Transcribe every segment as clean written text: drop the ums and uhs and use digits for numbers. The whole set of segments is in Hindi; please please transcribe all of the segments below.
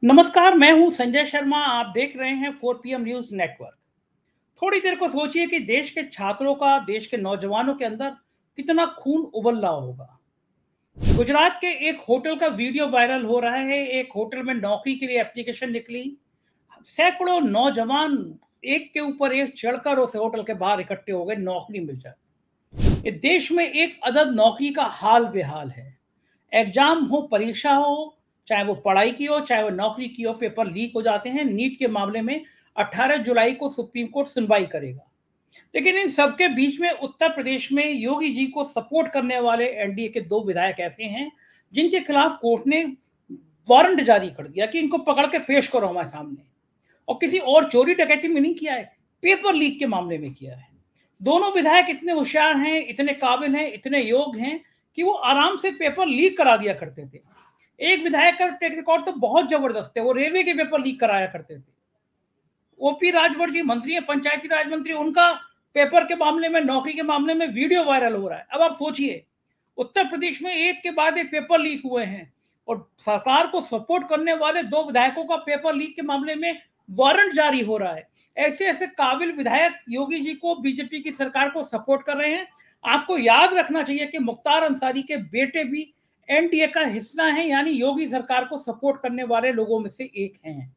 नमस्कार, मैं हूं संजय शर्मा। आप देख रहे हैं 4 PM न्यूज नेटवर्क। थोड़ी देर को सोचिए कि देश के छात्रों का, देश के नौजवानों के अंदर कितना खून उबल रहा होगा। गुजरात के एक होटल का वीडियो वायरल हो रहा है। एक होटल में नौकरी के लिए एप्लीकेशन निकली। सैकड़ों नौजवान एक के ऊपर एक चढ़कर उस होटल के बाहर इकट्ठे हो गए, नौकरी मिल जाए। ये देश में एक अदद नौकरी का हाल बेहाल है। एग्जाम हो, परीक्षा हो, चाहे वो पढ़ाई की हो, चाहे वो नौकरी की हो, पेपर लीक हो जाते हैं। नीट के मामले में 18 जुलाई को सुप्रीम कोर्ट सुनवाई करेगा। लेकिन इन सबके बीच में उत्तर प्रदेश में योगी जी को सपोर्ट करने वाले एनडीए के 2 विधायक ऐसे हैं जिनके खिलाफ कोर्ट ने वारंट जारी कर दिया कि इनको पकड़ के पेश करो हमारे सामने। और किसी और चोरी डकैती में नहीं किया है, पेपर लीक के मामले में किया है। दोनों विधायक इतने होशियार हैं, इतने काबिल हैं, इतने योग्य हैं कि वो आराम से पेपर लीक करा दिया करते थे। एक विधायक का ट्रैक रिकॉर्ड तो बहुत जबरदस्त है, वो रेलवे के पेपर लीक कराया करते थे। ओपी राजभर जी मंत्री है, पंचायती राज मंत्री, उनका पेपर के मामले में, नौकरी के मामले में वीडियो वायरल हो रहा है। अब आप सोचिए, उत्तर प्रदेश में एक के बाद एक पेपर लीक हुए हैं और सरकार को सपोर्ट करने वाले 2 विधायकों का पेपर लीक के मामले में वारंट जारी हो रहा है। ऐसे ऐसे काबिल विधायक योगी जी को, बीजेपी की सरकार को सपोर्ट कर रहे हैं। आपको याद रखना चाहिए कि मुख्तार अंसारी के बेटे भी एनडीए का हिस्सा हैं, यानी योगी सरकार को सपोर्ट करने वाले लोगों में से एक हैं।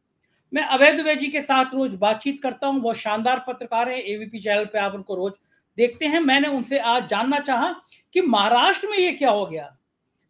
मैं अभय दुबे जी के साथ रोज बातचीत करता हूं। बहुत शानदार पत्रकार है, एबीपी चैनल पे आप उनको रोज देखते हैं। मैंने उनसे आज जानना चाहा कि महाराष्ट्र में ये क्या हो गया।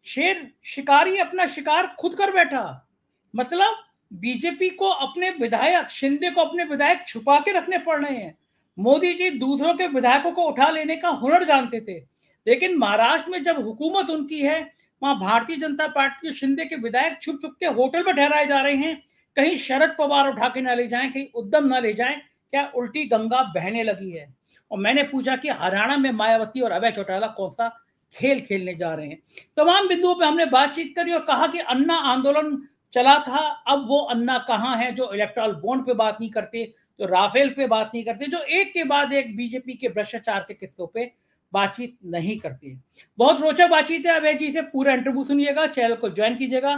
शेर शिकारी अपना शिकार खुद कर बैठा। मतलब बीजेपी को अपने विधायक, शिंदे को अपने विधायक छुपा के रखने पड़ रहे हैं। मोदी जी दूसरों के विधायकों को उठा लेने का हुनर जानते थे, लेकिन महाराष्ट्र में जब हुकूमत उनकी है, वहां भारतीय जनता पार्टी के शिंदे के विधायक छुप छुप के होटल में ठहराए जा रहे हैं। कहीं शरद पवार उठा के ना ले जाएं, कहीं उद्धव ना ले जाएं, क्या उल्टी गंगा बहने लगी है। और मैंने पूछा कि हरियाणा में मायावती और अभय चौटाला कौन सा खेल खेलने जा रहे हैं। तमाम बिंदुओं पे हमने बातचीत करी और कहा कि अन्ना आंदोलन चला था, अब वो अन्ना कहाँ है जो इलेक्ट्रल बॉन्ड पे बात नहीं करते, जो राफेल पे बात नहीं करते, जो एक के बाद एक बीजेपी के भ्रष्टाचार के किस्सों पे बातचीत नहीं करती। बहुत रोचक बातचीत है। अभय जी से पूरा इंटरव्यू सुनिएगा, चैनल को ज्वाइन कीजिएगा,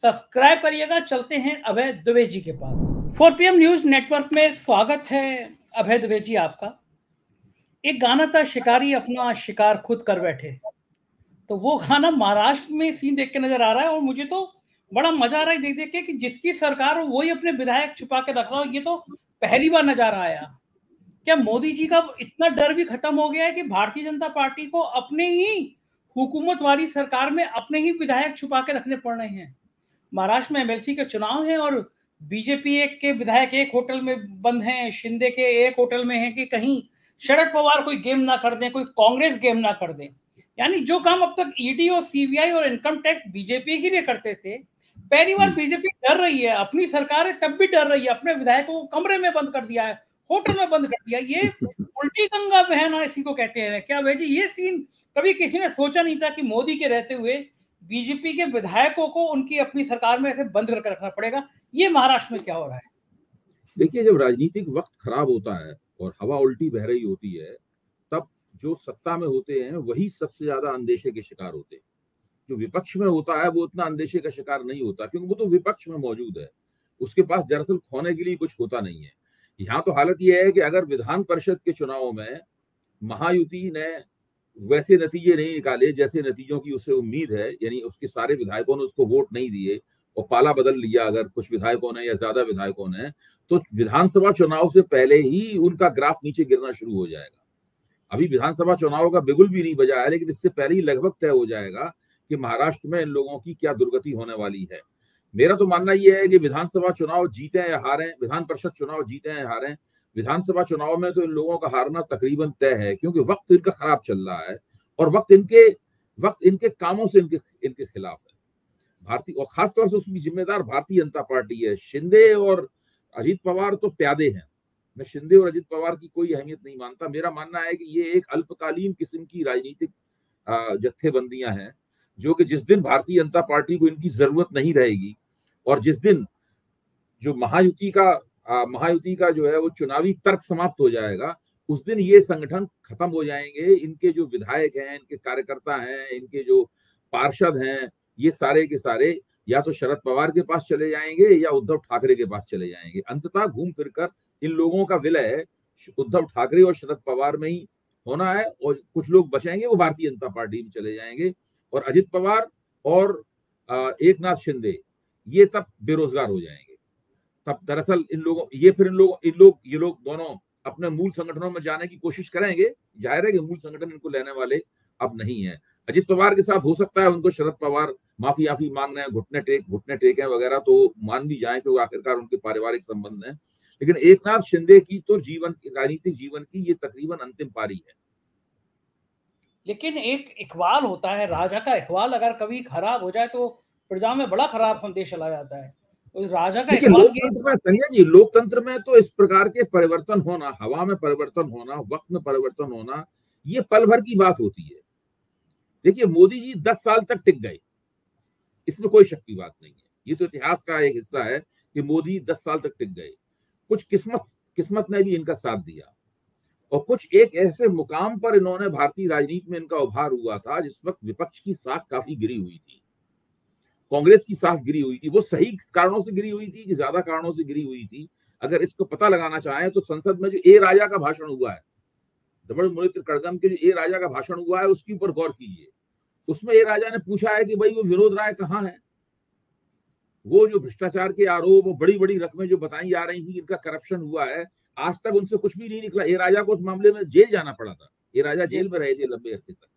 सब्सक्राइब करिएगा। चलते हैं अभय दुबे जी के पास। 4 PM न्यूज नेटवर्क में स्वागत है अभय दुबे जी आपका। एक गाना था, शिकारी अपना शिकार खुद कर बैठे, तो वो गाना महाराष्ट्र में सीन देख के नजर आ रहा है। और मुझे तो बड़ा मजा आ रहा है देख देख के कि जिसकी सरकार हो वही अपने विधायक छुपा के रख रहा हो। ये तो पहली बार नजारा आया। क्या मोदी जी का इतना डर भी खत्म हो गया है कि भारतीय जनता पार्टी को अपने ही हुकूमत वाली सरकार में अपने ही विधायक छुपा के रखने पड़ रहे हैं। महाराष्ट्र में एमएलसी के चुनाव हैं और बीजेपी एक के विधायक एक होटल में बंद हैं, शिंदे के एक होटल में हैं कि कहीं शरद पवार कोई गेम ना कर दें, कोई कांग्रेस गेम ना कर दें। यानी जो काम अब तक ईडी और सीबीआई और इनकम टैक्स बीजेपी के लिए करते थे, पहली बार बीजेपी डर रही है। अपनी सरकार है तब भी डर रही है। अपने विधायकों को कमरे में बंद कर दिया है, होटल में बंद कर दिया। ये उल्टी गंगा बहना इसी को कहते हैं। क्या भाई जी, ये सीन कभी किसी ने सोचा नहीं था कि मोदी के रहते हुए बीजेपी के विधायकों को उनकी अपनी सरकार में ऐसे बंद करके रखना पड़ेगा। ये महाराष्ट्र में क्या हो रहा है? देखिए, जब राजनीतिक वक्त खराब होता है और हवा उल्टी बह रही होती है, तब जो सत्ता में होते हैं वही सबसे ज्यादा अंदेशे के शिकार होते हैं। जो विपक्ष में होता है वो उतना अंदेशे का शिकार नहीं होता, क्योंकि वो तो विपक्ष में मौजूद है। उसके पास दरअसल खोने के लिए कुछ होता नहीं है। यहाँ तो हालत यह है कि अगर विधान परिषद के चुनावों में महायुति ने वैसे नतीजे नहीं निकाले जैसे नतीजों की उसे उम्मीद है, यानी उसके सारे विधायकों ने उसको वोट नहीं दिए और पाला बदल लिया अगर कुछ विधायकों ने या ज्यादा विधायकों ने, तो विधानसभा चुनाव से पहले ही उनका ग्राफ नीचे गिरना शुरू हो जाएगा। अभी विधानसभा चुनाव का बिगुल भी नहीं बजा है, लेकिन इससे पहले ही लगभग तय हो जाएगा कि महाराष्ट्र में इन लोगों की क्या दुर्गति होने वाली है। मेरा तो मानना यह है कि विधानसभा चुनाव जीते या हारें, विधान परिषद चुनाव जीते या हारें, विधानसभा चुनाव में तो इन लोगों का हारना तकरीबन तय है, क्योंकि वक्त इनका खराब चल रहा है और वक्त इनके कामों से इनके खिलाफ है। भारतीय, और खासतौर से उसकी जिम्मेदार भारतीय जनता पार्टी है। शिंदे और अजीत पवार तो प्यादे हैं। मैं शिंदे और अजीत पवार की कोई अहमियत नहीं मानता। मेरा मानना है कि ये एक अल्पकालीन किस्म की राजनीतिक जत्थेबंदियां हैं, जो कि जिस दिन भारतीय जनता पार्टी को इनकी जरूरत नहीं रहेगी और जिस दिन जो महायुति का जो है वो चुनावी तर्क समाप्त हो जाएगा, उस दिन ये संगठन खत्म हो जाएंगे। इनके जो विधायक हैं, इनके कार्यकर्ता हैं, इनके जो पार्षद हैं, ये सारे के सारे या तो शरद पवार के पास चले जाएंगे या उद्धव ठाकरे के पास चले जाएंगे। अंततः घूम फिरकर इन लोगों का विलय उद्धव ठाकरे और शरद पवार में ही होना है, और कुछ लोग बचेंगे वो भारतीय जनता पार्टी में चले जाएंगे, और अजित पवार और एकनाथ शिंदे ये तब बेरोजगार हो जाएंगे। तब दरअसल ये लोग दोनों अपने मूल संगठनों में जाने की कोशिश करेंगे। जाहिर है कि मूल संगठन इनको लेने वाले अब नहीं है। अजित पवार के साथ हो सकता है उनको शरद पवार माफी मांग रहे हैं, घुटने टेके वगैरह, तो मान भी जाए कि वो आखिरकार उनके पारिवारिक संबंध है। लेकिन एकनाथ शिंदे की तो राजनीतिक जीवन की ये तकरीबन अंतिम पारी है। लेकिन एक इकबाल होता है, राजा का इकबाल अगर कभी खराब हो जाए तो प्रजा में बड़ा खराब संदेश चला जाता है। तो राजा का इकबाल लोकतंत्र में संजय जी, लोकतंत्र में तो इस प्रकार के परिवर्तन होना, हवा में परिवर्तन होना, वक्त में परिवर्तन होना, ये पल भर की बात होती है। देखिए मोदी जी 10 साल तक टिक गए, इसमें कोई शक की बात नहीं है। ये तो इतिहास का एक हिस्सा है कि मोदी 10 साल तक टिक गए। कुछ किस्मत ने भी इनका साथ दिया, और कुछ एक ऐसे मुकाम पर इन्होंने भारतीय राजनीति में इनका उभार हुआ था जिस वक्त विपक्ष की साख काफी गिरी हुई थी, कांग्रेस की साख गिरी हुई थी। वो सही कारणों से गिरी हुई थी कि ज्यादा कारणों से गिरी हुई थी, अगर इसको पता लगाना चाहें तो संसद में जो ए राजा का भाषण हुआ है, दबड़ मुनित्र कड़गम के जो ए राजा का भाषण हुआ है, उसके ऊपर गौर कीजिए। उसमें ए राजा ने पूछा है कि भाई वो विनोद राय कहाँ है, वो जो भ्रष्टाचार के आरोप, वो बड़ी बड़ी रकमें जो बताई जा रही थी इनका करप्शन हुआ है, आज तक उनसे कुछ भी नहीं निकला। ए राजा को उस मामले में जेल जाना पड़ा था, ए राजा जेल में रहे थे लंबे अरसे तक।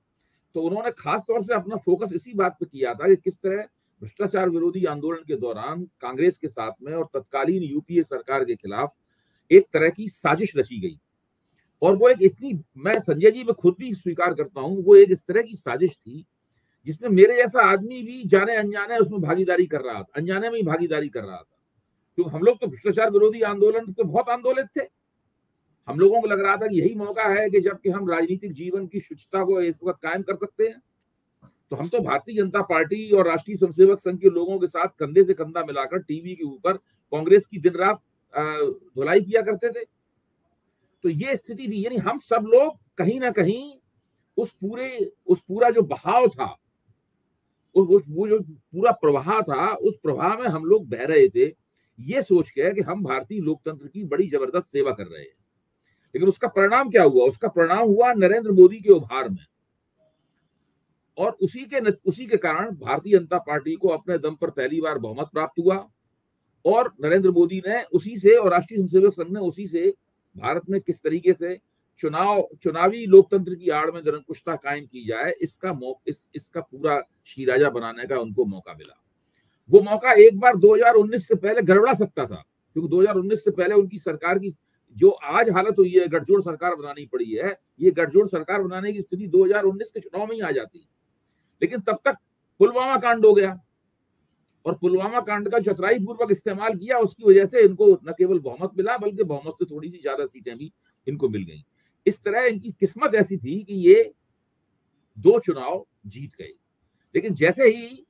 तो उन्होंने खास तौर से अपना फोकस इसी बात पे किया था कि किस तरह भ्रष्टाचार विरोधी आंदोलन के दौरान कांग्रेस के साथ में और तत्कालीन यूपीए सरकार के खिलाफ एक तरह की साजिश रची गई। और वो एक इतनी, मैं संजय जी मैं खुद भी स्वीकार करता हूं, वो एक इस तरह की साजिश थी जिसमें मेरे जैसा आदमी भी जाने अनजाने उसमें भागीदारी कर रहा था, अनजाने में ही भागीदारी कर रहा था। क्योंकि हम लोग तो भ्रष्टाचार विरोधी आंदोलन तो बहुत आंदोलित थे। हम लोगों को लग रहा था कि यही मौका है कि जबकि हम राजनीतिक जीवन की शुचिता को इस वक्त कायम कर सकते हैं। तो हम तो भारतीय जनता पार्टी और राष्ट्रीय स्वयंसेवक संघ के लोगों के साथ कंधे से कंधा मिलाकर टीवी के ऊपर कांग्रेस की दिन रात धुलाई किया करते थे। तो ये स्थिति थी, यानी हम सब लोग कहीं ना कहीं उस पूरा जो बहाव था, वो जो पूरा प्रवाह था, उस प्रवाह में हम लोग बह रहे थे, ये सोच के कि हम भारतीय लोकतंत्र की बड़ी जबरदस्त सेवा कर रहे हैं। लेकिन उसका परिणाम क्या हुआ? उसका परिणाम हुआ नरेंद्र मोदी के उभार में, और उसी के कारण भारतीय जनता पार्टी को अपने दम पर पहली बार बहुमत प्राप्त हुआ, और नरेंद्र मोदी ने उसी से, और राष्ट्रीय स्वयंसेवक संघ ने उसी से भारत में किस तरीके से चुनावी लोकतंत्र की आड़ में निरंकुशता कायम की जाए, इसका पूरा शीराजा बनाने का उनको मौका मिला। वो मौका एक बार 2019 से पहले गड़बड़ा सकता था, क्योंकि 2019 से पहले उनकी सरकार की जो आज हालत हुई है, गठजोड़ सरकार बनानी पड़ी है, ये गठजोड़ सरकार बनाने की स्थिति 2019 के चुनाव में ही आ जाती। लेकिन तब तक पुलवामा कांड हो गया, और पुलवामा कांड का चतुराई पूर्वक इस्तेमाल किया, उसकी वजह से इनको न केवल बहुमत मिला बल्कि बहुमत से थोड़ी सी ज्यादा सीटें भी इनको मिल गई। इस तरह इनकी किस्मत ऐसी थी कि ये 2 चुनाव जीत गए। लेकिन जैसे ही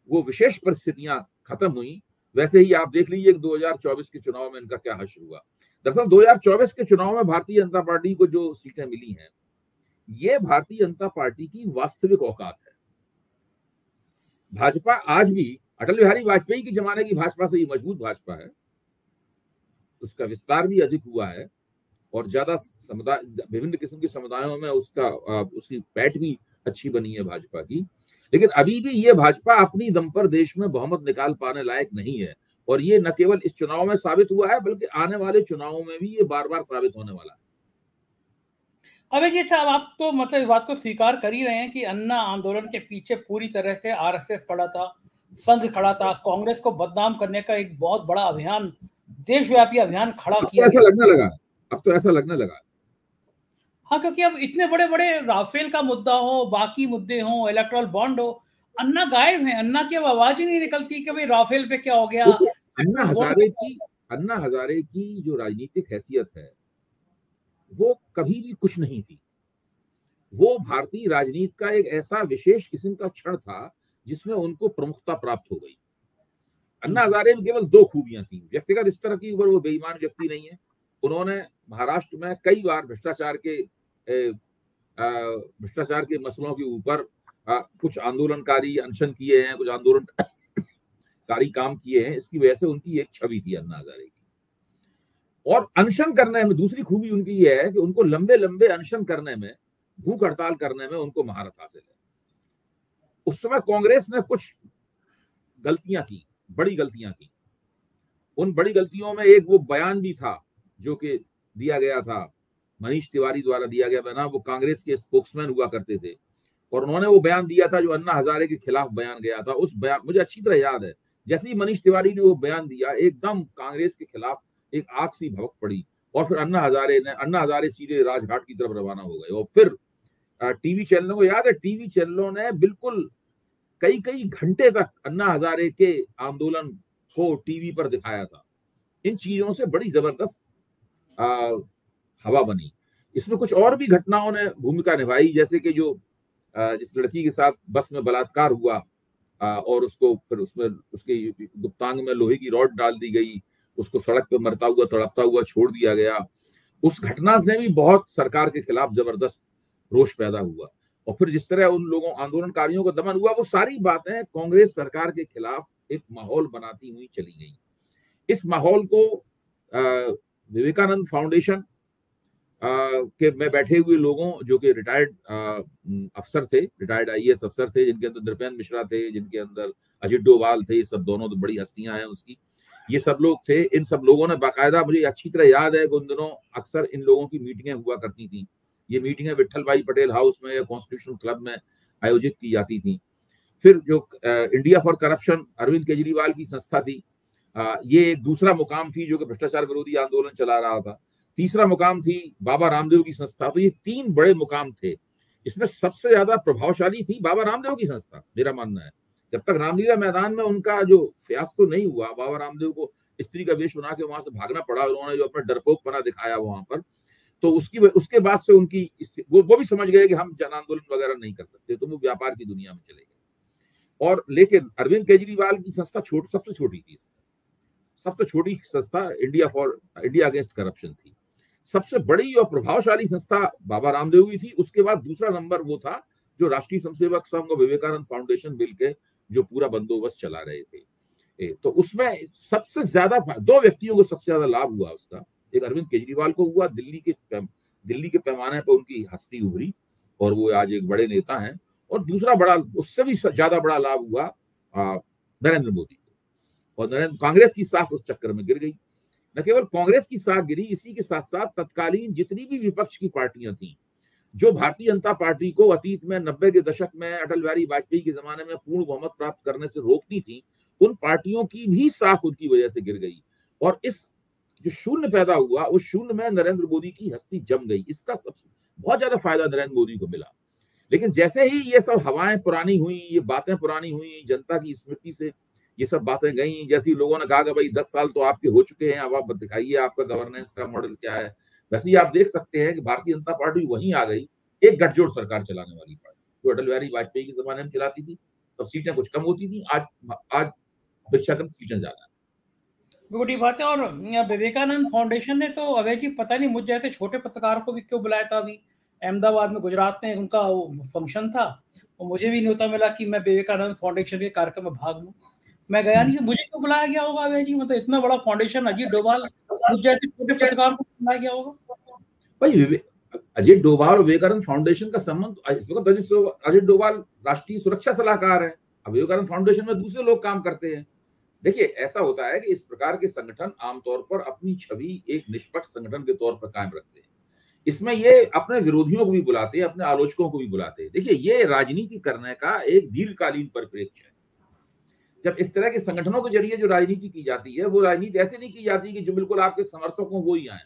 वो विशेष परिस्थितियां खत्म हुई, वैसे ही आप देख लीजिए 2024 के चुनाव में इनका क्या हश्र हुआ। दरअसल 2024 के चुनाव में भारतीय जनता पार्टी को जो सीटें मिली हैं, ये भारतीय जनता पार्टी की वास्तविक औकात है। भाजपा आज भी अटल बिहारी वाजपेयी के जमाने की भाजपा से ही मजबूत भाजपा है, उसका विस्तार भी अधिक हुआ है, और ज्यादा समुदाय, विभिन्न किस्म के समुदायों में उसकी पैठ भी अच्छी बनी है भाजपा की। लेकिन अभी भी ये भाजपा अपनी दम पर देश में बहुमत निकाल पाने लायक नहीं है, और ये न केवल इस चुनाव में साबित हुआ है बल्कि आने वाले चुनावों में भी ये बार बार साबित होने वाला है। अबे अच्छा, आप तो मतलब इस बात को स्वीकार कर ही रहे हैं कि अन्ना आंदोलन के पीछे पूरी तरह से आरएसएस खड़ा था, संघ खड़ा था, कांग्रेस को बदनाम करने का एक बहुत बड़ा अभियान, देशव्यापी अभियान खड़ा किया गया। अब तो ऐसा लगने लगा। हाँ, क्योंकि अब इतने बड़े बड़े राफेल का मुद्दा हो, बाकी मुद्दे हो, इलेक्ट्रल बॉन्ड हो, अन्ना गायब है। अन्ना की अब आवाज ही नहीं निकलती कि भाई राफेल पे क्या हो गया। अन्ना हजारे की जो राजनीतिक हैसियत है वो कभी भी कुछ नहीं थी। वो भारतीय राजनीति का एक ऐसा विशेष किस्म का क्षण था जिसमें उनको प्रमुखता प्राप्त हो गई। अन्ना हजारे में केवल 2 खूबियां थी। व्यक्तिगत स्तर की ऊपर वो बेईमान व्यक्ति नहीं है। उन्होंने महाराष्ट्र में कई बार भ्रष्टाचार के मसलों के ऊपर कुछ आंदोलनकारी अनशन किए हैं, कुछ आंदोलन कारी काम किए हैं, इसकी वजह से उनकी एक छवि थी अन्ना हजारे की। और अनशन करने में दूसरी खूबी उनकी ये है कि उनको लंबे लंबे अनशन करने में, भूख हड़ताल करने में उनको महारत हासिल है। उस समय कांग्रेस ने कुछ गलतियां की, बड़ी गलतियां की। उन बड़ी गलतियों में एक वो बयान भी था जो कि दिया गया था, मनीष तिवारी द्वारा दिया गया बयान। वो कांग्रेस के स्पोक्समैन हुआ करते थे और उन्होंने वो बयान दिया था जो अन्ना हजारे के खिलाफ बयान गया था। उस बयान मुझे अच्छी तरह याद है, जैसे ही मनीष तिवारी ने वो बयान दिया, एकदम कांग्रेस के खिलाफ एक आग सी भभक पड़ी और फिर अन्ना हजारे सीधे राजघाट की तरफ रवाना हो गए। और फिर टीवी चैनलों को याद है, टीवी चैनलों ने बिल्कुल कई कई घंटे तक अन्ना हजारे के आंदोलन को टीवी पर दिखाया था। इन चीजों से बड़ी जबरदस्त हवा बनी। इसमें कुछ और भी घटनाओं ने भूमिका निभाई, जैसे कि जो जिस लड़की के साथ बस में बलात्कार हुआ और उसको फिर उसमें उसके गुप्तांग में लोहे की रॉड डाल दी गई, उसको सड़क पर मरता हुआ तड़पता हुआ छोड़ दिया गया। उस घटना से भी बहुत सरकार के खिलाफ जबरदस्त रोष पैदा हुआ। और फिर जिस तरह उन लोगों आंदोलनकारियों का दमन हुआ, वो सारी बातें कांग्रेस सरकार के खिलाफ एक माहौल बनाती हुई चली गई। इस माहौल को विवेकानंद फाउंडेशन के में बैठे हुए लोगों, जो कि रिटायर्ड अफसर थे, रिटायर्ड आईएएस अफसर थे, जिनके अंदर नृपेंद्र मिश्रा थे, जिनके अंदर अजित डोभाल थे, ये सब दोनों तो बड़ी हस्तियां हैं उसकी, ये सब लोग थे। इन सब लोगों ने बाकायदा, मुझे अच्छी तरह याद है कि उन दिनों अक्सर इन लोगों की मीटिंगें हुआ करती थी। ये मीटिंगें विट्ठल भाई पटेल हाउस में या कॉन्स्टिट्यूशनल क्लब में आयोजित की जाती थी। फिर जो India for corruption Arvind Kejriwal की संस्था थी, ये एक दूसरा मुकाम थी जो कि भ्रष्टाचार विरोधी आंदोलन चला रहा था। तीसरा मुकाम थी बाबा रामदेव की संस्था। तो ये तीन बड़े मुकाम थे। इसमें सबसे ज्यादा प्रभावशाली थी बाबा रामदेव की संस्था, मेरा मानना है। जब तक रामलीला मैदान में उनका जो फियास्को नहीं हुआ, बाबा रामदेव को स्त्री का वेश बना के वहां से भागना पड़ा, उन्होंने जो अपना डरपोकपना दिखाया वहां पर, तो उसके बाद से उनकी वो भी समझ गए कि हम जन आंदोलन वगैरह नहीं कर सकते, तो वो व्यापार की दुनिया में चले गए। और लेकिन अरविंद केजरीवाल की संस्था सबसे छोटी थी, सबसे छोटी संस्था इंडिया अगेंस्ट करप्शन थी। सबसे बड़ी और प्रभावशाली संस्था बाबा रामदेव की थी। उसके बाद दूसरा नंबर वो था जो राष्ट्रीय स्वयंसेवक संघ और विवेकानंद फाउंडेशन मिल के जो पूरा बंदोबस्त चला रहे थे। तो उसमें सबसे ज्यादा दो व्यक्तियों को सबसे ज्यादा लाभ हुआ उसका। एक अरविंद केजरीवाल को हुआ, दिल्ली के पैमाने पर उनकी हस्ती उभरी और वो आज एक बड़े नेता हैं। और दूसरा बड़ा, उससे भी ज्यादा बड़ा लाभ हुआ नरेंद्र मोदी को। और कांग्रेस की साख उस चक्कर में गिर गई। न केवल कांग्रेस की साख गिरी, इसी के साथ साथ तत्कालीन जितनी भी विपक्ष की पार्टियां थी, जो भारतीय जनता पार्टी को अतीत में 90 के दशक में अटल बिहारी वाजपेयी के जमाने में पूर्ण बहुमत प्राप्त करने से रोकती थी, उन पार्टियों की भी साख उनकी वजह से गिर गई। और इस जो शून्य पैदा हुआ, उस शून्य में नरेंद्र मोदी की हस्ती जम गई। इसका बहुत ज्यादा फायदा नरेंद्र मोदी को मिला। लेकिन जैसे ही ये सब हवाएं पुरानी हुई, ये बातें पुरानी हुई, जनता की स्मृति से ये सब बातें गई, जैसे लोगों ने कहा कि भाई 10 साल तो आपके हो चुके हैं, अब आप दिखाइए आपका गवर्नेंस का मॉडल क्या है। वैसे ही आप देख सकते हैं कि भारतीय जनता पार्टी वहीं आ गई, एक गठजोड़ सरकार चलाने वाली पार्टी, जो अटल बिहारी वाजपेयी के जमाने में चलाती थी। तब सीटें कुछ कम होती थी, आज अपेक्षाकृत सीटें ज्यादा। बड़ी बात है। और विवेकानंद फाउंडेशन ने तो अभय जी पता नहीं मुझ जैसे छोटे पत्रकार को भी क्यों बुलाया था। अभी अहमदाबाद में, गुजरात में उनका वो फंक्शन था और मुझे भी न्योता मिला कि मैं विवेकानंद फाउंडेशन के कार्यक्रम में भाग लूं। मैं गया नहीं। मुझे क्यों बुलाया गया होगा अभय जी? मतलब इतना बड़ा फाउंडेशन, अजीत डोभाल मुझ जैसे छोटे पत्रकार को बुलाया गया होगा? भाई अजित डोभाल और विवेकानंद फाउंडेशन का संबंध, इस वक्त अजित डोभाल राष्ट्रीय सुरक्षा सलाहकार है, अब विवेकानंद फाउंडेशन में दूसरे लोग काम करते हैं। देखिए, ऐसा होता है कि इस प्रकार के संगठन आमतौर पर अपनी छवि एक निष्पक्ष संगठन के तौर पर कायम रखते हैं। इसमें ये अपने विरोधियों को भी बुलाते हैं, अपने आलोचकों को भी बुलाते हैं। देखिए, ये राजनीति करने का एक दीर्घकालीन परिप्रेक्ष्य है। जब इस तरह के संगठनों के जरिए जो राजनीति की जाती है, वो राजनीति ऐसे नहीं की जाती कि जो बिल्कुल आपके समर्थक हो वो ही आए।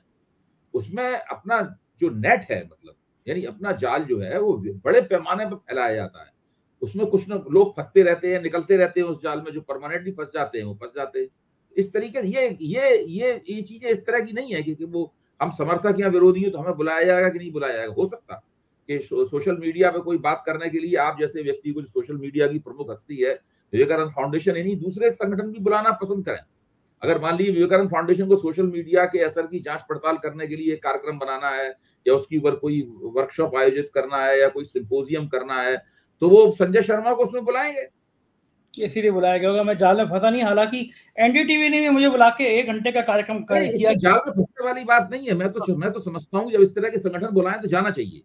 उसमें अपना जो नेट है, मतलब यानी अपना जाल जो है, वो बड़े पैमाने पर फैलाया जाता है। उसमें कुछ न लोग फंसते रहते हैं, निकलते रहते हैं उस जाल में। जो परमानेंटली फंस जाते हैं वो फंस जाते हैं। इस तरीके ये चीजें इस तरह की नहीं है कि वो हम समर्थक या विरोधी हैं तो हमें बुलाया जाएगा कि नहीं बुलाया जाएगा। हो सकता कि सोशल मीडिया पे कोई बात करने के लिए आप जैसे व्यक्ति को, जो सोशल मीडिया की प्रमुख हस्ती है, विवेकानंद फाउंडेशन यानी दूसरे संगठन भी बुलाना पसंद करें। अगर मान लीजिए विवेकानंद फाउंडेशन को सोशल मीडिया के असर की जांच पड़ताल करने के लिए कार्यक्रम बनाना है, या उसके ऊपर कोई वर्कशॉप आयोजित करना है, या कोई सिंपोजियम करना है, तो वो संजय शर्मा को उसमें बुलाएंगे। इसीलिए बुलाया गया होगा, मैं जाल में फंसा नहीं। हालांकि एनडीटीवी ने भी मुझे बुला के 1 घंटे का कार्यक्रम किया। जाल में फंसने वाली बात नहीं है। मैं तो समझता हूँ जब इस तरह के संगठन बुलाएं तो जाना चाहिए।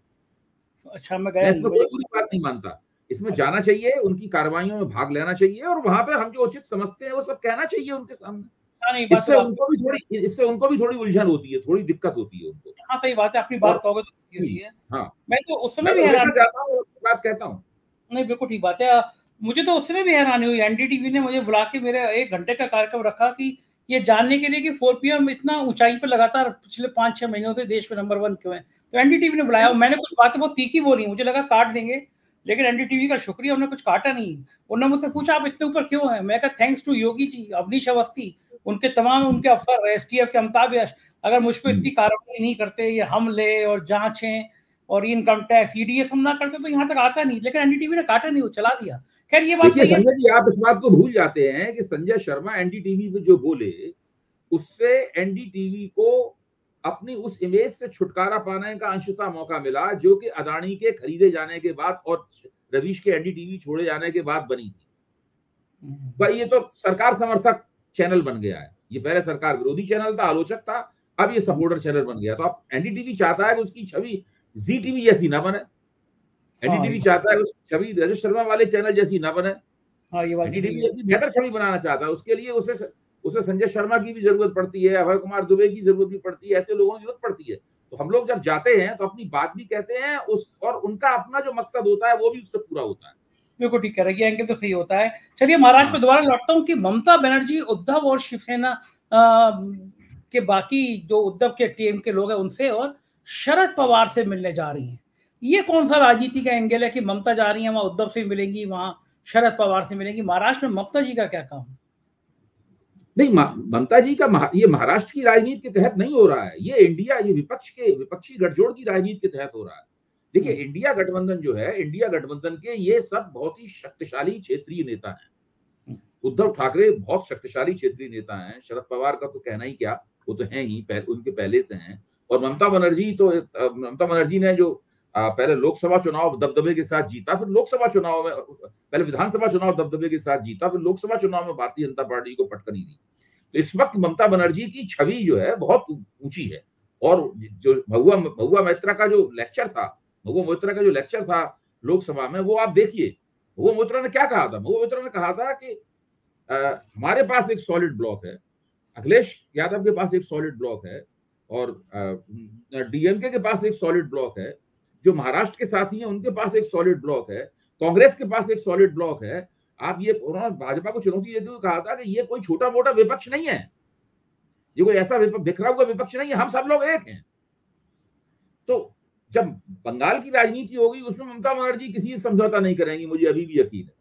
अच्छा, मैं मैं गया इसमें नहीं। कोई बुरी बात नहीं मानता। इसमें जाना चाहिए, उनकी कार्रवाइयों में भाग लेना चाहिए और वहां पे हम जो उचित समझते हैं वो सब कहना चाहिए उनके सामने। नहीं, बात तो इससे उनको भी थोड़ी उलझन होती है, थोड़ी दिक्कत होती है उनको। हाँ, सही बात है, अपनी बात कहोगे तो होती है। हाँ, मैं तो उस समय मैं भी तो हैरान, हमेशा जाता हूँ और बात कहता हूँ। नहीं बिल्कुल ठीक बात है। मुझे तो उस समय भी हैरानी हुई, एनडीटीवी ने मुझे बुला के मेरे 1 घंटे का कार्यक्रम रखा कि ये जानने के लिए कि 4 पीएम इतना ऊंचाई पर लगातार पिछले 5-6 महीनों से देश में नंबर 1 क्यों है। तो एनडीटीवी ने बुलाया, मैंने कुछ बातें बहुत तीखी बोली, मुझे लगा काट देंगे, लेकिन एनडीटीवी का शुक्रिया, उन्होंने कुछ काटा नहीं। उन्होंने मुझसे पूछा आप इतने ऊपर क्यों हैं। मैं कहा थैंक्स टू योगी जी, अवनीश अवस्थी, उनके तमाम उनके अफसर, एसटीएफ के अमिताभ यश, अगर मुझ पर इतनी कार्रवाई नहीं करते, ये हमले और जांचें और इनकम टैक्स ईडीएस हम ना करते तो यहाँ तक आता नहीं। लेकिन एनडीटीवी ने काटा नहीं, वो चला दिया। खैर ये बात देखिए सही है। संजय जी, आप इस बात को भूल जाते हैं कि संजय शर्मा एनडीटीवी पे जो बोले उससे एनडीटीवी को अपनी उस इमेज से छुटकारा पाने का अंशतः मौका मिला जो कि अदानी के खरीदे जाने के बाद और रवीश के एनडीटीवी छोड़े जाने के बाद बनी थी। भाई ये तो सरकार समर्थक चैनल बन गया है। ये पहले सरकार विरोधी चैनल था, आलोचक था, अब ये सपोर्टर चैनल बन गया। तो अब एनडीटीवी चाहता है कि उसकी छवि जी टीवी जैसी ना बने। एनडीटीवी चाहता है उसकी छवि रजत शर्मा वाले चैनल जैसी ना बने। एनडीटीवी अपनी बेहतर छवि बनाना चाहता है, उसके लिए उसे संजय शर्मा की भी जरूरत पड़ती है, अभय कुमार दुबे की जरूरत भी पड़ती है, ऐसे लोगों की जरूरत पड़ती है। तो हम लोग जब जाते हैं तो अपनी बात भी कहते हैं और उनका अपना जो मकसद होता है वो भी उससे पूरा होता है। बिल्कुल ठीक कह रहे हैं, एंगल तो सही होता है। चलिए महाराष्ट्र पे दोबारा लौटता हूँ कि ममता बनर्जी उद्धव और शिवसेना के बाकी जो उद्धव के टीम के लोग हैं उनसे और शरद पवार से मिलने जा रही हैं। ये कौन सा राजनीति का एंगल है कि ममता जा रही है, वहां उद्धव से मिलेंगी, वहां शरद पवार से मिलेंगी। महाराष्ट्र में ममता जी का क्या काम? नहीं, ममता जी का ये महाराष्ट्र की राजनीति के तहत नहीं हो रहा है। ये विपक्षी गठजोड़ की राजनीति के तहत हो रहा है। देखिए इंडिया गठबंधन जो है, इंडिया गठबंधन के ये सब बहुत ही शक्तिशाली क्षेत्रीय नेता हैं। उद्धव ठाकरे बहुत शक्तिशाली क्षेत्रीय नेता हैं। शरद पवार का तो कहना ही क्या, वो तो हैं ही, उनके पहले से हैं। और ममता बनर्जी ने जो पहले लोकसभा चुनाव दबदबे के साथ जीता, फिर लोकसभा चुनाव में, पहले विधानसभा चुनाव दबदबे के साथ जीता, फिर लोकसभा चुनाव में भारतीय जनता पार्टी को पटकनी दी। तो इस वक्त ममता बनर्जी की छवि जो है बहुत ऊंची है। और जो महुआ मोइत्रा का जो लेक्चर था लोकसभा में, वो आप देखिए। महुआ मोइत्रा ने क्या कहा था? महुआ मोइत्रा ने कहा था कि हमारे पास एक सॉलिड ब्लॉक है, अखिलेश यादव के पास एक सॉलिड ब्लॉक है और डीएमके के पास एक सॉलिड ब्लॉक है, जो महाराष्ट्र के साथी हैं उनके पास एक सॉलिड ब्लॉक है, कांग्रेस के पास एक सॉलिड ब्लॉक है। आप ये, उन्होंने भाजपा को चुनौती देते हुए कहा था कि ये कोई छोटा मोटा विपक्ष नहीं है, ये कोई ऐसा बिखरा हुआ विपक्ष नहीं है, हम सब लोग एक हैं। तो जब बंगाल की राजनीति होगी उसमें ममता बनर्जी किसी से समझौता नहीं करेंगी, मुझे अभी भी यकीन है।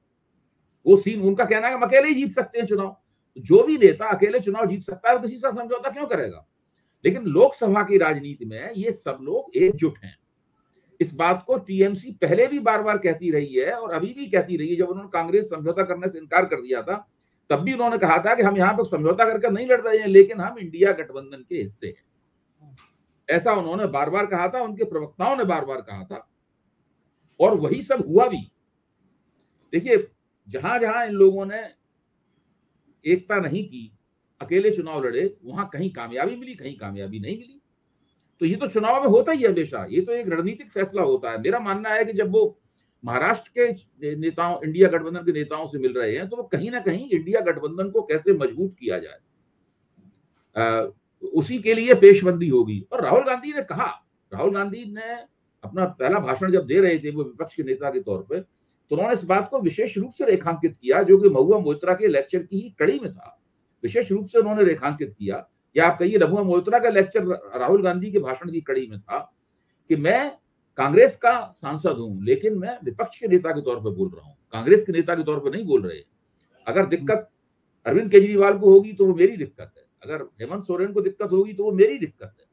वो सीन, उनका कहना है कि हम अकेले ही जीत सकते हैं चुनाव। जो भी नेता अकेले चुनाव जीत सकता है वो किसी से समझौता क्यों करेगा? लेकिन लोकसभा की राजनीति में ये सब लोग एकजुट हैं। इस बात को टीएमसी पहले भी बार बार कहती रही है और अभी भी कहती रही है। जब उन्होंने कांग्रेस समझौता करने से इनकार कर दिया था, तब भी उन्होंने कहा था कि हम यहाँ पर समझौता करके नहीं लड़ रहे हैं, लेकिन हम इंडिया गठबंधन के हिस्से हैं। ऐसा उन्होंने बार बार कहा था, उनके प्रवक्ताओं ने बार बार कहा था, और वही सब हुआ भी। देखिए, जहां जहां इन लोगों ने एकता नहीं की, अकेले चुनाव लड़े, वहां कहीं कामयाबी मिली, कहीं कामयाबी नहीं मिली। तो ये तो चुनाव में होता ही है हमेशा, ये तो एक रणनीतिक फैसला होता है। मेरा मानना है कि जब वो महाराष्ट्र के नेताओं, इंडिया गठबंधन के नेताओं से मिल रहे हैं, तो वो कहीं ना कहीं इंडिया गठबंधन को कैसे मजबूत किया जाए, उसी के लिए पेशबंदी होगी। और राहुल गांधी ने अपना पहला भाषण जब दे रहे थे वो विपक्ष के नेता के तौर पर, तो उन्होंने इस बात को विशेष रूप से रेखांकित किया, जो कि महुआ मोइत्रा के लेक्चर की ही कड़ी में था। विशेष रूप से उन्होंने रेखांकित किया, या आप कहिए महुआ मोइत्रा का लेक्चर राहुल गांधी के भाषण की कड़ी में था, कि मैं कांग्रेस का सांसद हूं, लेकिन मैं विपक्ष के नेता के तौर पर बोल रहा हूं, कांग्रेस के नेता के तौर पर नहीं बोल रहे। अगर दिक्कत अरविंद केजरीवाल को होगी तो वो मेरी दिक्कत है, अगर हेमंत सोरेन को दिक्कत होगी तो वो मेरी दिक्कत है।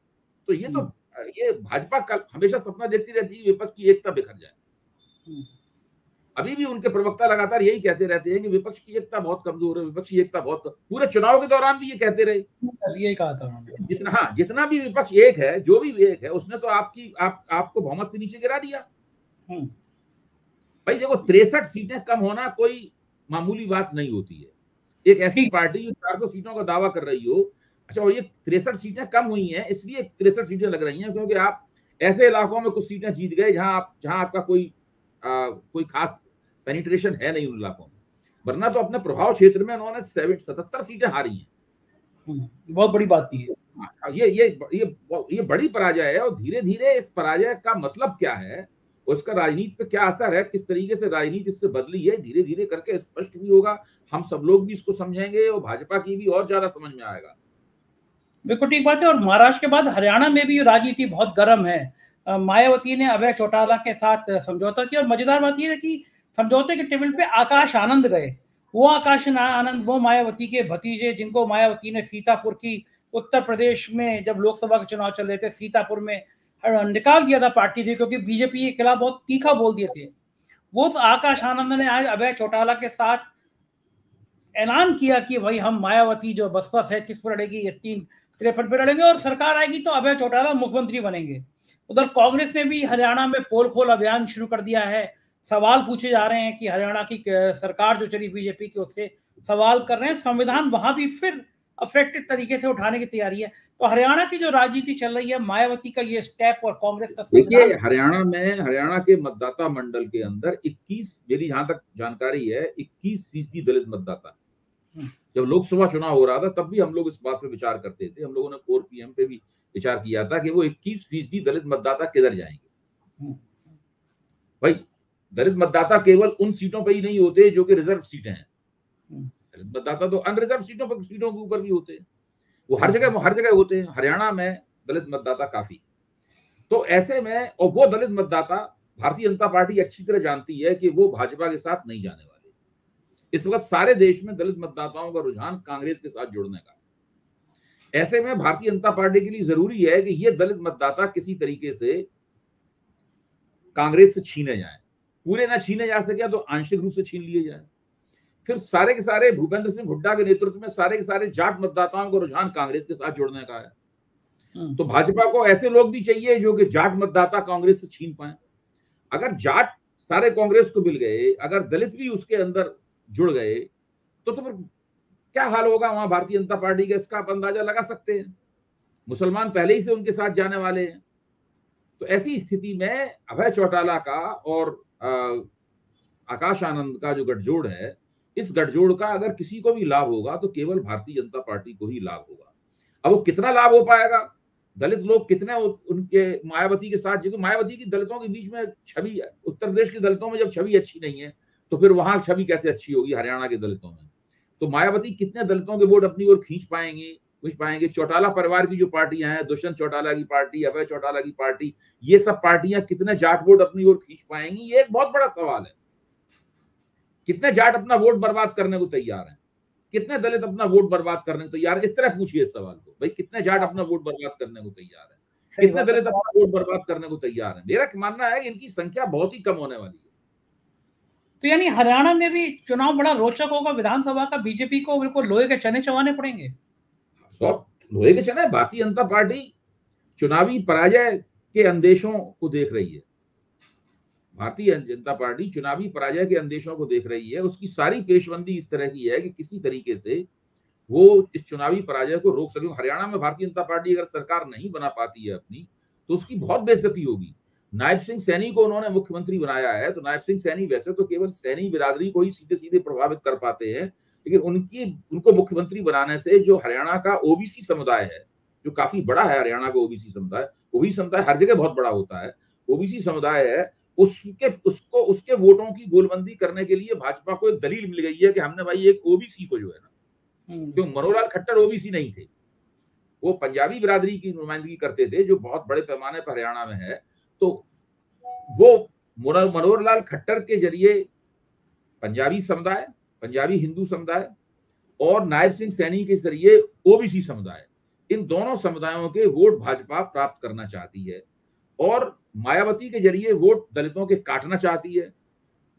तो ये भाजपा का हमेशा सपना देखती रहती है विपक्ष की एकता बिखर जाए। अभी भी उनके प्रवक्ता लगातार यही कहते रहते हैं कि विपक्ष की एकता बहुत कमजोर है, विपक्ष की एकता बहुत, पूरे चुनाव के दौरान भी ये कहते रहे, यही कहा था। जितना भी विपक्ष एक है, जो भी एक है, उसने तो आपको बहुमत से नीचे गिरा दिया। भाई देखो, 63 सीटें कम होना कोई मामूली बात नहीं होती है। एक ऐसी पार्टी जो 400 सीटों का दावा कर रही हो, अच्छा, और ये 63 सीटें कम हुई हैं, इसलिए 63 सीटें लग रही हैं क्योंकि आप ऐसे इलाकों में कुछ सीटें जीत गए जहां आपका कोई खास पेनिट्रेशन है नहीं उन इलाकों में, वरना तो अपने प्रभाव क्षेत्र में उन्होंने 77 सीटें हारी हैं। बहुत बड़ी बात थी ये बड़ी पराजय है, और धीरे धीरे इस पराजय का मतलब क्या है, उसका राजनीति पे क्या असर है, किस तरीके से राजनीति इससे बदली है, धीरे धीरे करके स्पष्ट भी होगा, हम सब लोग भी इसको समझेंगे और भाजपा की भी और ज्यादा समझ में आएगा। बिल्कुल ठीक बात है। और महाराष्ट्र के बाद हरियाणा में भी राजनीति बहुत गर्म है। मायावती ने अभय चौटाला के साथ समझौता किया, और मजेदार बात यह है कि समझौते के टेबल पे आकाश आनंद गए। वो आकाश आनंद वो मायावती के भतीजे, जिनको मायावती ने सीतापुर की, उत्तर प्रदेश में जब लोकसभा के चुनाव चल रहे थे, सीतापुर में निकाल दिया था पार्टी थी, क्योंकि बीजेपी के खिलाफ बहुत तीखा बोल दिए थे। वो आकाश आनंद ने आज अभय चौटाला के साथ ऐलान किया कि भाई हम मायावती जो बसपा है किस पर लड़ेगी, ये 353 पे लड़ेंगे, और सरकार आएगी तो अभय चौटाला मुख्यमंत्री बनेंगे। उधर कांग्रेस ने भी हरियाणा में पोल खोल अभियान शुरू कर दिया है। सवाल पूछे जा रहे हैं कि हरियाणा की सरकार जो चली बीजेपी की, उससे सवाल कर रहे हैं। संविधान वहां भी फिर अफेक्टेड तरीके से उठाने की तैयारी है। तो हरियाणा की जो राजनीति चल रही है, मायावती का ये स्टेप और कांग्रेस का, देखिए, हरियाणा के मतदाता मंडल के अंदर 21, मेरी जहां तक जानकारी है, 21% दलित मतदाता। जब लोकसभा चुनाव हो रहा था तब भी हम लोग इस बात पे विचार करते थे, हम लोगों ने 4 PM पे भी विचार किया था कि वो 21% दलित मतदाता किधर जाएंगे। भाई, दलित मतदाता केवल उन सीटों पे ही नहीं होते जो कि रिजर्व सीटें हैं, दलित मतदाता तो अनरिजर्व सीटों के ऊपर भी होते हैं, वो हर जगह होते हैं। हरियाणा में दलित मतदाता काफी, तो ऐसे में, और वो दलित मतदाता भारतीय जनता पार्टी अच्छी तरह जानती है कि वो भाजपा के साथ नहीं जाने वाले। इस वक्त सारे देश में दलित मतदाताओं का रुझान कांग्रेस के साथ जुड़ने का है। ऐसे में भारतीय जनता पार्टी के लिए जरूरी है कि ये दलित मतदाता किसी तरीके से कांग्रेस से छीने जाए, पूरे ना छीने जा सके तो आंशिक रूप से छीन लिए जाए। फिर सारे के सारे भूपेंद्र सिंह हुड्डा के नेतृत्व में सारे के सारे जाट मतदाताओं का रुझान कांग्रेस के साथ जुड़ने का है। तो भाजपा को ऐसे लोग भी चाहिए जो कि जाट मतदाता कांग्रेस से छीन पाए। अगर जाट सारे कांग्रेस को मिल गए, अगर दलित भी उसके अंदर जुड़ गए, तो फिर क्या हाल होगा वहां भारतीय जनता पार्टी का, इसका आप अंदाजा लगा सकते हैं। मुसलमान पहले ही से उनके साथ जाने वाले हैं। तो ऐसी स्थिति में अभय चौटाला का और आकाश आनंद का जो गठजोड़ है, इस गठजोड़ का अगर किसी को भी लाभ होगा तो केवल भारतीय जनता पार्टी को ही लाभ होगा। अब वो कितना लाभ हो पाएगा, दलित लोग कितने उनके मायावती के साथ, क्योंकि मायावती की दलितों के बीच में छवि, उत्तर प्रदेश के दलितों में जब छवि अच्छी नहीं है तो फिर वहां छवि कैसे अच्छी होगी हरियाणा के दलितों में। तो मायावती कितने दलितों के वोट अपनी ओर खींच पाएंगे। चौटाला परिवार की जो पार्टियां हैं, दुष्यंत चौटाला की पार्टी, अभय चौटाला की पार्टी, ये सब पार्टियां कितने जाट वोट अपनी ओर खींच पाएंगी, ये एक बहुत बड़ा सवाल है। कितने जाट अपना वोट बर्बाद करने को तैयार हैं, कितने दलित अपना वोट बर्बाद करने को तैयार है। इस तरह पूछिए इस सवाल को, भाई कितने जाट अपना वोट बर्बाद करने को तैयार है, कितने दलित अपना वोट बर्बाद करने को तैयार है। मेरा मानना है कि इनकी संख्या बहुत ही कम होने वाली है। तो यानी हरियाणा में भी चुनाव बड़ा रोचक होगा। विधानसभा का बीजेपी को बिल्कुल लोहे के चने चबाने पड़ेंगे। लोहे के चने, भारतीय जनता पार्टी चुनावी पराजय के अंदेशों को देख रही है। भारतीय जनता पार्टी चुनावी पराजय के अंदेशों को देख रही है। उसकी सारी पेशबंदी इस तरह की है कि किसी तरीके से वो इस चुनावी पराजय को रोक सके। हरियाणा में भारतीय जनता पार्टी अगर सरकार नहीं बना पाती है अपनी, तो उसकी बहुत बेइज्जती होगी। नायब सिंह सैनी को उन्होंने मुख्यमंत्री बनाया है, तो नायब सिंह सैनी वैसे तो केवल सैनी बिरादरी को ही सीधे सीधे प्रभावित कर पाते हैं, लेकिन उनको मुख्यमंत्री बनाने से जो हरियाणा का ओबीसी समुदाय है, जो काफी बड़ा है हरियाणा का ओबीसी समुदाय हर जगह बहुत बड़ा होता है, ओबीसी समुदाय है, उसके वोटों की गोलबंदी करने के लिए भाजपा को एक दलील मिल गई है कि हमने भाई एक ओबीसी को जो है ना, जो मनोहर लाल खट्टर ओबीसी नहीं थे, वो पंजाबी बिरादरी की नुमाइंदगी करते थे जो बहुत बड़े पैमाने पर हरियाणा में है। तो वो मनोहर लाल खट्टर के जरिए पंजाबी समुदाय, पंजाबी हिंदू समुदाय और नायब सिंह सैनी के जरिए ओबीसी समुदाय, इन दोनों समुदायों के वोट भाजपा प्राप्त करना चाहती है, और मायावती के जरिए वोट दलितों के काटना चाहती है।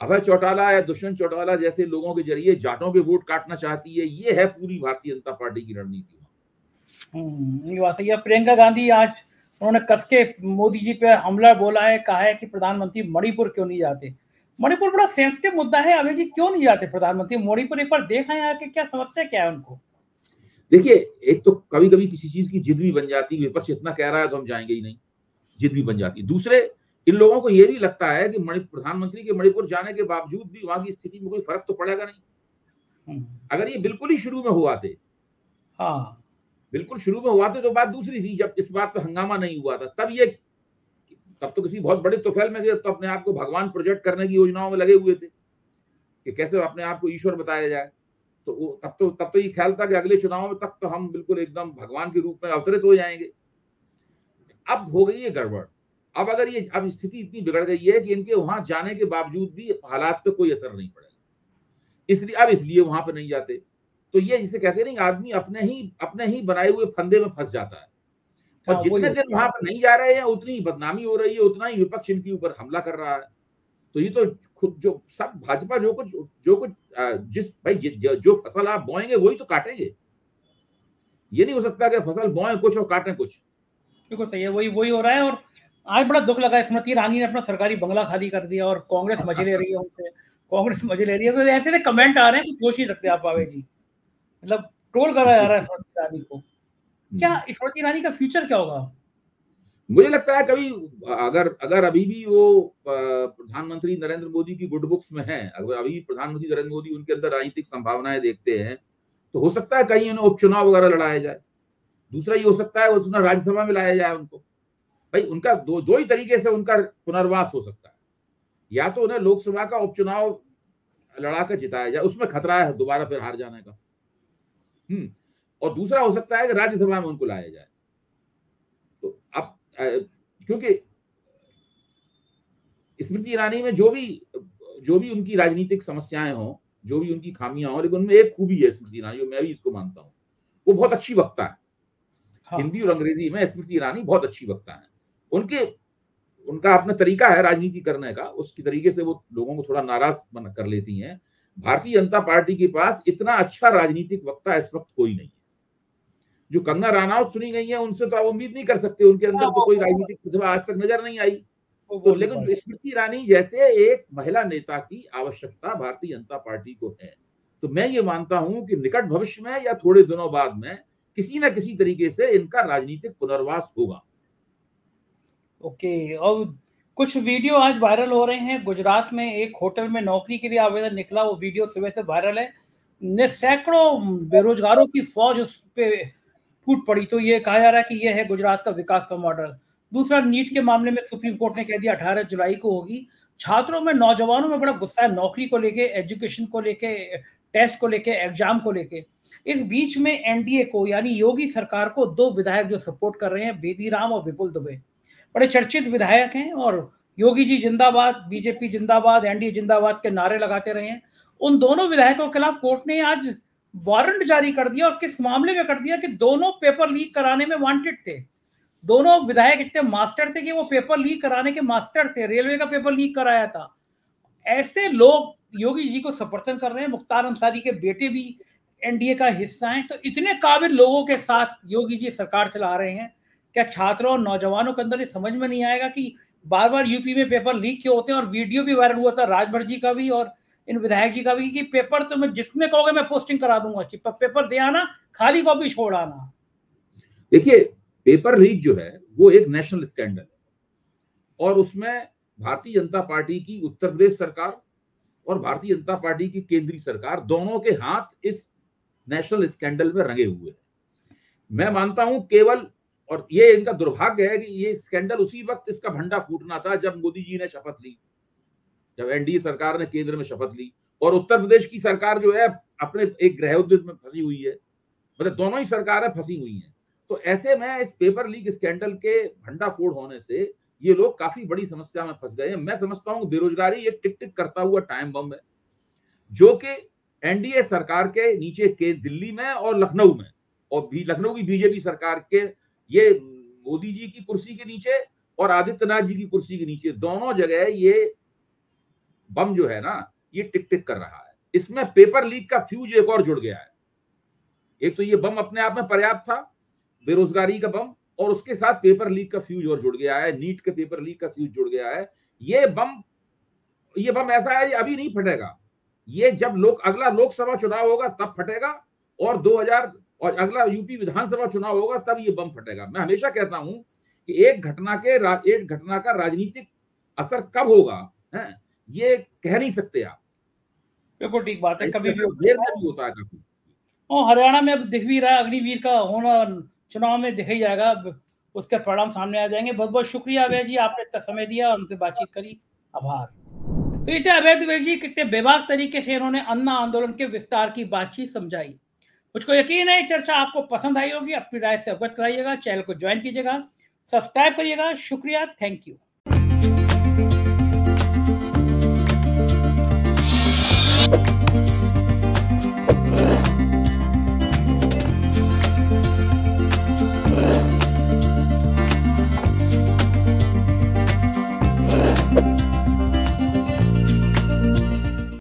अभय चौटाला या दुष्यंत चौटाला जैसे लोगों के जरिए जाटों के वोट काटना चाहती है। ये है पूरी भारतीय जनता पार्टी की रणनीति। ये बात है। प्रियंका गांधी आज उन्होंने कस के मोदी जी पे हमला बोला है, कहा है कि प्रधानमंत्री मणिपुर क्यों नहीं जाते। मणिपुर बड़ा सेंसिटिव मुद्दा है। अभय जी क्यों नहीं जाते प्रधानमंत्री मणिपुर? एक बार देखा है कि क्या समस्या क्या है उनको? देखिए, एक तो कभी कभी किसी चीज की जिद भी बन जाती है, विपक्ष इतना कह रहा है तो हम जाएंगे ही नहीं, जिद भी बन जाती है। दूसरे, इन लोगों को यह भी लगता है कि प्रधानमंत्री के मणिपुर जाने के बावजूद भी वहां की स्थिति में कोई फर्क तो पड़ेगा नहीं। अगर ये बिल्कुल ही शुरू में हुआ थे, हाँ बिल्कुल शुरू में हुआ थे तो बात दूसरी थी। जब इस बात पे हंगामा नहीं हुआ था तब तो किसी बहुत बड़े तोफैल में थे, तो अपने आप को भगवान प्रोजेक्ट करने की योजनाओं में लगे हुए थे कि कैसे अपने आप को ईश्वर बताया जाए। तो तब तो ये ख्याल था कि अगले चुनाव में तक तो हम बिल्कुल एकदम भगवान के रूप में अवतरित हो जाएंगे। अब हो गई है गड़बड़। अब स्थिति इतनी बिगड़ गई है कि इनके वहां जाने के बावजूद भी हालात पे कोई असर नहीं पड़ेगा, इसलिए वहां पे नहीं जाते। तो ये जिसे कहते नहीं, आदमी अपने ही बनाए हुए फंदे में फंस जाता है। और जितने दिन वहां पर नहीं जा रहे हैं उतनी बदनामी हो रही है, उतना ही विपक्ष इनके ऊपर हमला कर रहा है। तो ये तो खुद जो सब भाजपा जो कुछ जो फसल आप बोएंगे वही तो काटेंगे। ये नहीं हो सकता कि फसल बोएं कुछ और काटें कुछ। बिल्कुल सही है, वही हो रहा है। और आज बड़ा दुख लगा, स्मृति ईरानी ने अपना सरकारी बंगला खाली कर दिया और कांग्रेस मजे ले रही है उनसे। कांग्रेस मजे ले रही है। ऐसे कमेंट आ रहे हैं कि सोच नहीं सकते आप आवे जी, मतलब ट्रोल करा जा रहा है स्मृति ईरानी को। क्या स्मृति ईरानी का फ्यूचर क्या होगा? मुझे लगता है कभी अगर अभी भी वो प्रधानमंत्री नरेंद्र मोदी की गुड बुक्स में है, अगर अभी प्रधानमंत्री नरेंद्र मोदी उनके अंदर राजनीतिक संभावनाएं देखते हैं, तो हो सकता है कहीं उन्हें उपचुनाव वगैरह लड़ाया जाए। दूसरा ये हो सकता है उसमें राज्यसभा में लाया जाए उनको। भाई उनका दो ही तरीके से उनका पुनर्वास हो सकता है। या तो उन्हें लोकसभा का उपचुनाव लड़ा कर जिताया जाए, उसमें खतरा है दोबारा फिर हार जाने का। और दूसरा हो सकता है कि राज्यसभा में उनको लाया जाए। तो अब क्योंकि स्मृति ईरानी में जो भी उनकी राजनीतिक समस्याएं हों, जो भी उनकी खामियां हों, लेकिन उनमें एक खूबी है स्मृति ईरानी, मैं भी इसको मानता हूं, वो बहुत अच्छी वक्ता है। हाँ। हिंदी और अंग्रेजी में स्मृति ईरानी बहुत अच्छी वक्ता है। उनका अपना तरीका है राजनीति करने का, उसकी तरीके से वो लोगों को थोड़ा नाराज कर लेती हैं। भारतीय जनता पार्टी के पास इतना अच्छा राजनीतिक वक्ता इस वक्त कोई नहीं है। जो कंगना रनौत सुनी गई है उनसे तो आप उम्मीद नहीं कर सकते, उनके अंदर तो कोई राजनीतिक प्रतिभा आज तक नजर नहीं आई। तो लेकिन स्मृति ईरानी जैसे एक महिला नेता की आवश्यकता भारतीय जनता पार्टी को है। तो मैं ये मानता हूं कि निकट भविष्य में या थोड़े दिनों बाद में किसी न किसी तरीके से इनका राजनीतिक पुनर्वास होगा। ओके। और कुछ वीडियो आज वायरल हो रहे हैं। गुजरात में एक होटल में नौकरी के लिए आवेदन निकला, वो वीडियो सुबह से वायरल है। सैकड़ों बेरोजगारों की फौज उस पे टूट पड़ी। तो ये कहा जा रहा है कि ये है गुजरात का विकास का मॉडल। दूसरा, नीट के मामले में सुप्रीम कोर्ट ने कह दिया 18 जुलाई को होगी। छात्रों में, नौजवानों में बड़ा गुस्सा है, नौकरी को लेके, एजुकेशन को लेके, टेस्ट को लेके, एग्जाम को लेके। इस बीच में एनडीए को यानी योगी सरकार को दो विधायक जो सपोर्ट कर रहे हैं, बेदी राम और विपुल दुबे, बड़े चर्चित विधायक हैं और योगी जी जिंदाबाद, बीजेपी जिंदाबाद, एनडीए जिंदाबाद के नारे लगाते रहे हैं। उन दोनों विधायकों के खिलाफ कोर्ट ने आज वारंट जारी कर दिया। और किस मामले में कर दिया कि दोनों पेपर लीक कराने में वांटेड थे। दोनों विधायक इतने मास्टर थे कि वो पेपर लीक कराने के मास्टर थे। रेलवे का पेपर लीक कराया था। ऐसे लोग योगी जी को समर्थन कर रहे हैं। मुख्तार अंसारी के बेटे भी एनडीए का हिस्सा हैं। तो इतने काबिल लोगों के साथ योगी जी सरकार चला रहे हैं। क्या छात्रों और नौजवानों के अंदर ये समझ में नहीं आएगा कि बार बार यूपी में पेपर लीक क्यों होते हैं? और वीडियो भी वायरल हुआ था राजभर जी का भी और इन विधायक जी का भी कि पेपर तो मैं जिसमें कहोगे मैं पोस्टिंग करा दूंगा, पेपर दे आना, खाली कॉपी छोड़ आना। देखिए, पेपर लीक जो है वो एक नेशनल स्कैंडल है और उसमें भारतीय जनता पार्टी की उत्तर प्रदेश सरकार और भारतीय जनता पार्टी की केंद्रीय सरकार दोनों के हाथ इस नेशनल स्कैंडल में रंगे हुए हैं। मैं मानता हूं केवल, और ये इनका दुर्भाग्य है कि ये स्कैंडल उसी वक्त इसका भंडा फूटना था जब मोदी जी ने शपथ ली, जब एनडीए सरकार ने केंद्र में शपथ ली और उत्तर प्रदेश की सरकार जो है अपने एक गृह उद्योग में फंसी हुई है। मतलब दोनों ही सरकारें फंसी हुई हैं। तो ऐसे में इस पेपर लीक स्कैंडल के भंडाफोड़ होने से ये लोग काफी बड़ी समस्या में फंस गए हैं। मैं समझता हूं बेरोजगारी एक टिक टिक करता हुआ टाइम बम है जो कि एनडीए सरकार के नीचे के दिल्ली में और लखनऊ में, और भी लखनऊ की बीजेपी सरकार के, ये मोदी जी की कुर्सी के नीचे और आदित्यनाथ जी की कुर्सी के नीचे, दोनों जगह ये बम जो है ना ये टिक टिक कर रहा है। इसमें पेपर लीक का फ्यूज एक और जुड़ गया है। एक तो ये बम अपने आप में पर्याप्त था, बेरोजगारी का बम, और उसके साथ पेपर लीक का फ्यूज और जुड़ गया है, नीट के पेपर लीक का फ्यूज जुड़ गया है। ये बम ये बम ऐसा है, ये अभी नहीं फटेगा, ये जब अगला लोकसभा चुनाव होगा तब फटेगा, और 2000 और अगला यूपी विधानसभा चुनाव होगा तब ये बम फटेगा। मैं हमेशा कहता हूं कि एक घटना का राजनीतिक असर कब होगा है, ये कह नहीं सकते आप। बिल्कुल ठीक बात है, कभी भी देर में भी होता है काफी। और हरियाणा में अब दिख भी रहा है, अग्निवीर का होना चुनाव में दिख ही जाएगा, उसके परिणाम सामने आ जाएंगे। बहुत बहुत शुक्रिया अभय जी, आपने इतना समय दिया और हमसे बातचीत करी, आभार। तो ये अभय द्विवेदी जी, कितने बेबाक तरीके से इन्होंने अन्ना आंदोलन के विस्तार की बातचीत समझाई। मुझको यकीन है चर्चा आपको पसंद आई होगी, अपनी राय से अवगत कराइएगा, चैनल को ज्वाइन कीजिएगा, सब्सक्राइब करिएगा। शुक्रिया, थैंक यू।